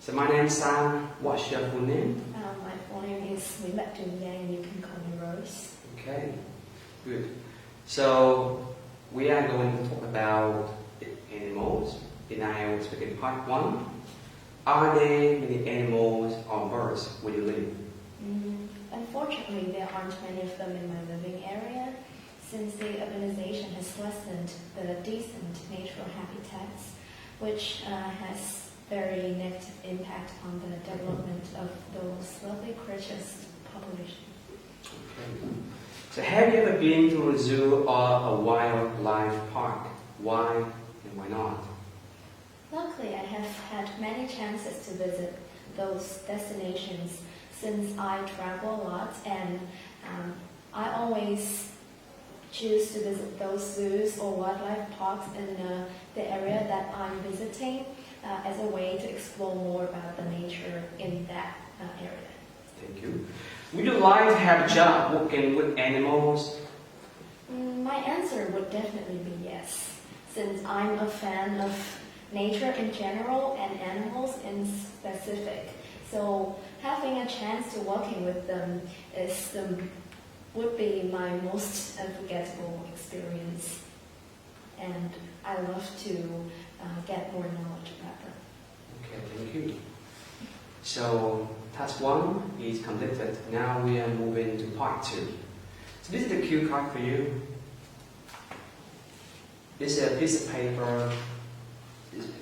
So my name is Sam. What's your full name? My full name is Nguyễn, Bạch, Trường, Giang. You can call me Rose. Okay, good. So we are going to talk about animals in our speaking part 1. Are there many animals or birds where you live? Unfortunately, there aren't many of them in my living area, since the urbanization has lessened the decent natural habitats, which has very negative impact on the development of those lovely creatures' population. Okay. So have you ever been to a zoo or a wildlife park? Why and why not? Luckily, I have had many chances to visit those destinations since I travel a lot, and I always choose to visit those zoos or wildlife parks in the area that I'm visiting as a way to explore more about the nature in that area. Thank you. Would you like to have a job working with animals? My answer would definitely be yes, since I'm a fan of nature in general and animals in specific. So having a chance to working with them would be my most unforgettable experience, and I love to get more knowledge about them. Okay, thank you. So task 1 is completed. Now we are moving to part 2. So this is the cue card for you. This is a piece of paper.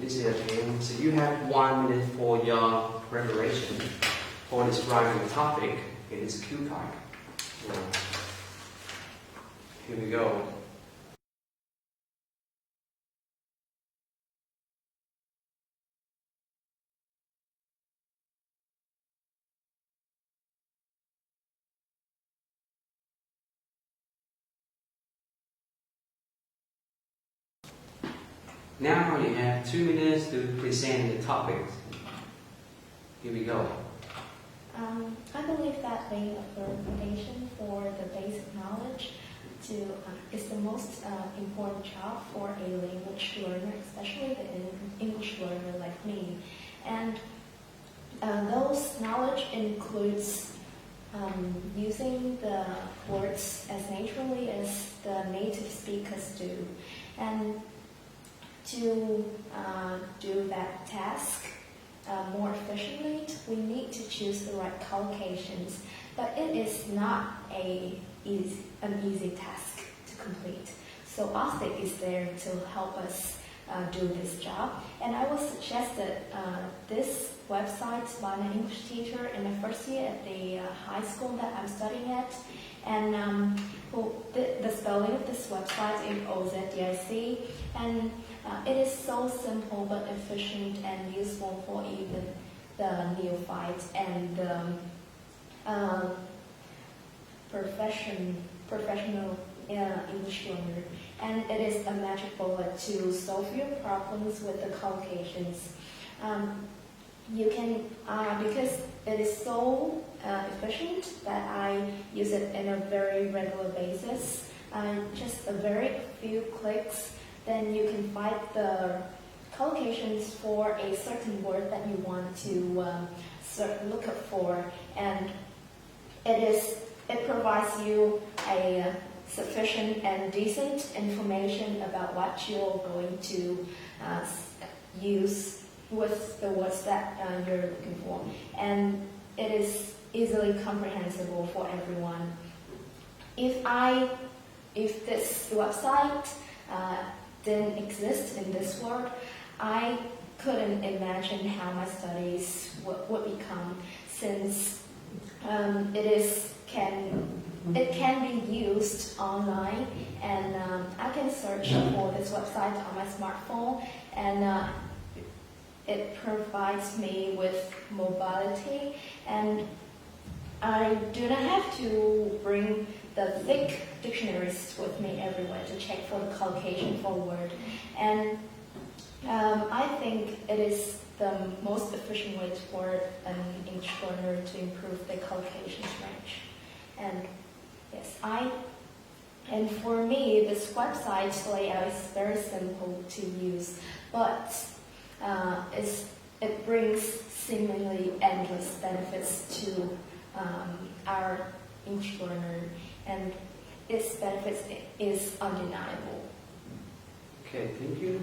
This is a pen. So you have 1 minute for your preparation for describing the topic in this cue card. So, here we go. Now you have 2 minutes to present the topic. Here we go. I believe that laying a firm foundation for the basic knowledge is the most important job for a language learner, especially the English learner like me. And those knowledge includes using the words as naturally as the native speakers do. And to do that task more efficiently, we need to choose the right collocations, but it is not an easy task to complete. So OSTIC is there to help us do this job, and I was suggested this website by an English teacher in my first year at the high school that I'm studying at, and the spelling of this website is OZDIC, and it is so simple but efficient and useful for even the neophyte and professional English learner. And it is a magic bullet to solve your problems with the collocations. You can, because it is so efficient that I use it in a very regular basis. Just a very few clicks, then you can find the collocations for a certain word that you want to look up for, and it provides you a sufficient and decent information about what you're going to use with the words that you're looking for, and it is easily comprehensible for everyone. If this website didn't exist in this world, I couldn't imagine how my studies would become, since it can be used online, and I can search for this website on my smartphone, and it provides me with mobility, and I do not have to bring the thick dictionaries with me everywhere to check for the collocation for a word. And I think it is the most efficient way for an English learner to improve the collocations range. And yes, and for me, this website layout is very simple to use, but it brings seemingly endless benefits to our English learner, and its benefits is undeniable. Okay, thank you.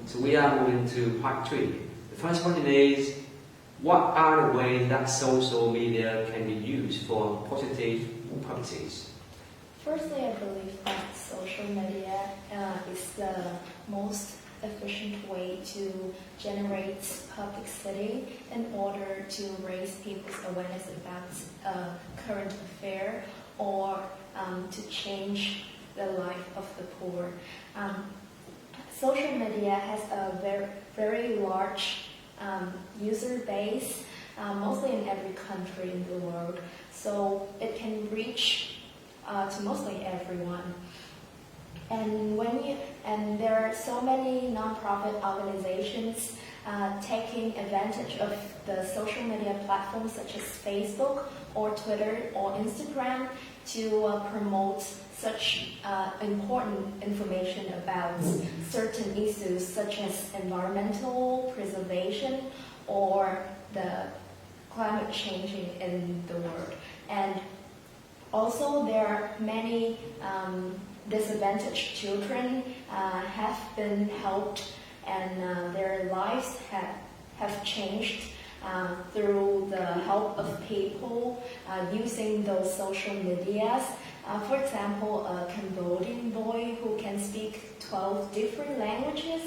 So we are moving to part 3. The first question is, what are the ways that social media can be used for positive purposes? Firstly, I believe that social media is the most efficient way to generate publicity in order to raise people's awareness about current affair or to change the life of the poor. Social media has a very large user base, mostly in every country in the world, so it can reach to mostly everyone. And there are so many non-profit organizations taking advantage of the social media platforms such as Facebook or Twitter or Instagram to promote such important information about certain issues such as environmental preservation or the climate changing in the world. And also there are many disadvantaged children have been helped, and their lives have changed through the help of people using those social medias. For example, a Cambodian boy who can speak 12 different languages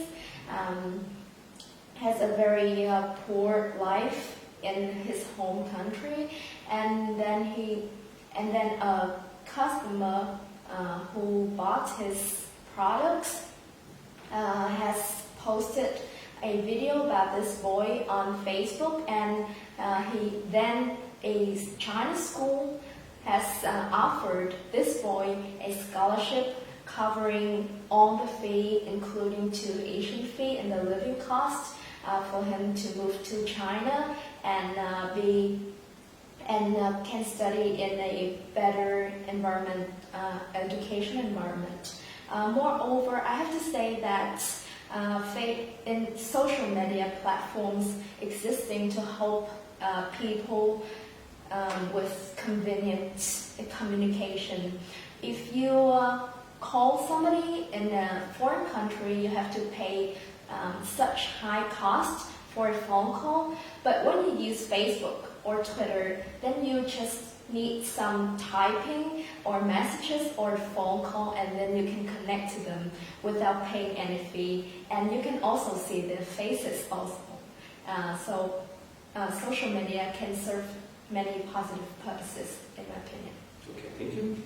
has a very poor life in his home country, and then a customer who bought his products has posted a video about this boy on Facebook, and then a China school has offered this boy a scholarship covering all the fee, including tuition fee and the living cost, for him to move to China and can study in a better environment, education environment. Moreover, I have to say that in social media platforms existing to help people with convenient communication. If you call somebody in a foreign country, you have to pay such high cost for a phone call. But when you use Facebook or Twitter, then you just need some typing or messages or phone call, and then you can connect to them without paying any fee. And you can also see their faces also. So social media can serve many positive purposes, in my opinion. Okay, thank you.